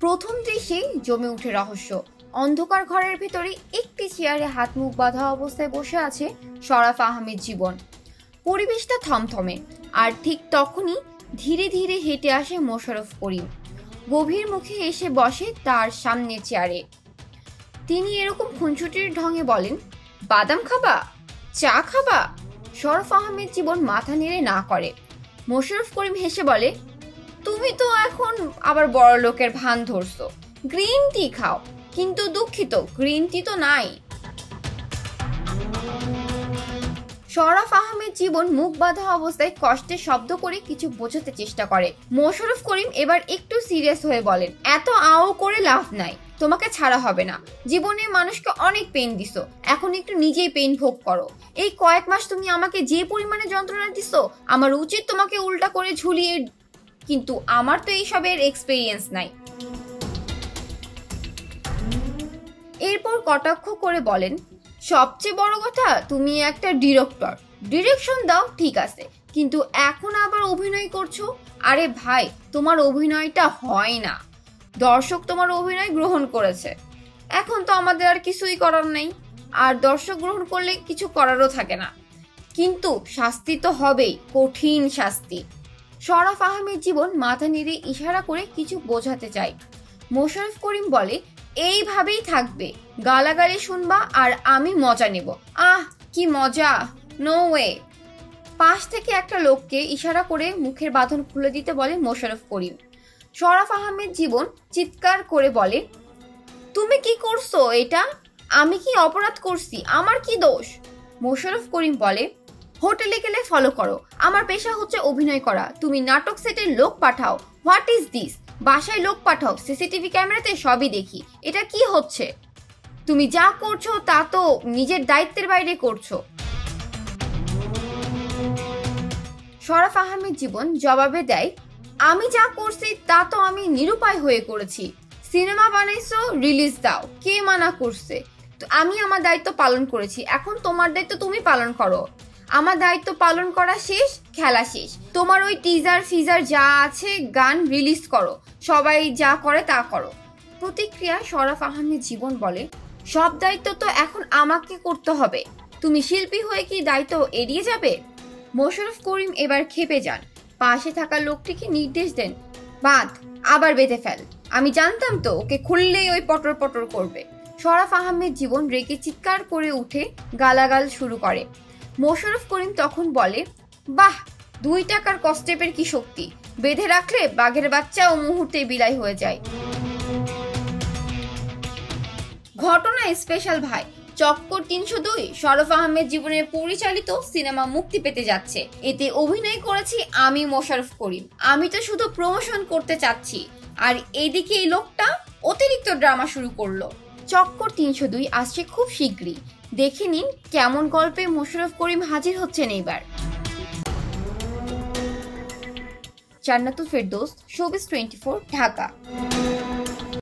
প্রথম দৃশ্যেই জমে উঠে রহস্য। অন্ধকার ঘরের ভিতরে একটি চেয়ারে হাত মুখ বাঁধা অবস্থায় বসে আছে শরাফ আহমেদ জীবন। পরিবেশটা থমথমে, আর ঠিক তখনই ধীরে ধীরে হেঁটে আসে মোশাররফ করিম। গভীর মুখে এসে বসে তার সামনে চেয়ারে। তিনি এরকম খুনসুটির ঢঙে বলেন, বাদাম খাবা, চা খাবা? শরাফ আহমেদ জীবন মাথা নেড়ে না করে। মোশাররফ করিম হেসে বলে, তুমি তো এখন আবার বড় লোকের ভান ধরছো, গ্রিন টি খাও। কিন্তু দুঃখিত, গ্রিন টি তো নাই। শরাফ আহমেদ জীবন মুখ বাঁধা অবস্থায় কষ্টে শব্দ করে কিছু বোঝাতে চেষ্টা করে। মোশাররফ করিম এবার একটু সিরিয়াস হয়ে বলেন, এত আও করে লাভ নাই, তোমাকে ছাড়া হবে না। জীবনে মানুষকে অনেক পেইন দিছো, এখন একটু নিজেই পেইন ভোগ করো। এই কয়েক মাস তুমি আমাকে যে পরিমাণে যন্ত্রণা দিছো, আমার উচিত তোমাকে উল্টা করে ঝুলিয়ে, কিন্তু আমার তো এইসবের এক্সপেরিয়েন্স নাই। এরপর কটাক্ষ করে বলেন, সবচেয়ে বড় কথা তুমি একটা ডিরেক্টর, ডিরেকশন দাও ঠিক আছে, কিন্তু এখন আবার অভিনয় করছো। আরে ভাই, তোমার অভিনয়টা হয় না, দর্শক তোমার অভিনয় গ্রহণ করেছে, এখন তো আমাদের আর কিছুই করার নেই। আর দর্শক গ্রহণ করলে কিছু করারও থাকে না, কিন্তু শাস্তি তো হবেই, কঠিন শাস্তি। শরাফ আহমেদ জীবন মাথা নেড়ে ইশারা করে কিছু বোঝাতে চায়। মোশাররফ করিম বলে, এইভাবেই থাকবে, গালাগালি শুনবা আর আমি মজা নেব। আহ কি মজা, নো ওয়ে। পাশ থেকে একটা লোককে ইশারা করে মুখের বাঁধন খুলে দিতে বলে মোশাররফ করিম। শরাফ আহমেদ জীবন চিৎকার করে বলে, তুমি কি করছো এটা? আমি কি অপরাধ করছি? আমার কি দোষ? মোশাররফ করিম বলে, হোটেলে গেলে ফলো করো, আমার পেশা হচ্ছে অভিনয় করা, তুমি নাটক সেটের লোক পাঠাও। What is this? বাসায় লোক পাঠাও, সিসিটিভি ক্যামেরাতে সবই দেখি। এটা কি হচ্ছে? তুমি যা করছো তা তো নিজের দায়িত্বের বাইরে করছো। শরাফ আহমেদ জীবন জবাবে দেয়, আমি যা করছি তা তো আমি নিরুপায় হয়ে করেছি। সিনেমা বানাইছো, রিলিজ দাও, কে মানা করছে? আমি আমার দায়িত্ব পালন করেছি, এখন তোমার দায়িত্ব তুমি পালন করো। আমার দায়িত্ব পালন করা শেষ, খেলা শেষ। তোমার ওই টিজার ফিজার যা আছে, গান রিলিজ করো, সবাই যা করে তা করো। প্রতিক্রিয়া শরাফ আহমেদ জীবন বলে, সব দায়িত্ব তো এখন আমাকে করতে হবে, তুমি শিল্পী হয়ে কি দায়িত্ব এড়িয়ে যাবে? মোশাররফ করিম এবার ক্ষেপে যান, পাশে থাকা লোকটিকে নির্দেশ দেন, বাঁধ, আবার বেঁধে ফেল। আমি জানতাম তো ওকে খুললেই ওই পটর পটর করবে। শরাফ আহমেদ জীবন রেগে চিৎকার করে উঠে গালাগাল শুরু করে। মোশাররফ করিম তখন বলে, বাহ, 2 টাকার কস্টেপের কি শক্তি, বেঁধে রাখলে বাঘের বাচ্চাও মুহূর্তে বিদায় হয়ে যায়। ঘটনা স্পেশাল ভাই, চক্কর 302 শরাফ আহমেদ জীবনের পরিচালিত সিনেমা মুক্তি পেতে যাচ্ছে। এতে অভিনয় করেছি আমি মোশাররফ করিম। আমি তো শুধু প্রমোশন করতে চাচ্ছি, আর এদিকে এই লোকটা অতিরিক্ত ড্রামা শুরু করলো। চক্কর 302 আসছে খুব শীঘ্রই, দেখে নিন কেমন গল্পে মোশাররফ করিম হাজির হচ্ছেন এইবার। জান্নাতুল ফেরদৌস, শোবিজ 24, ঢাকা।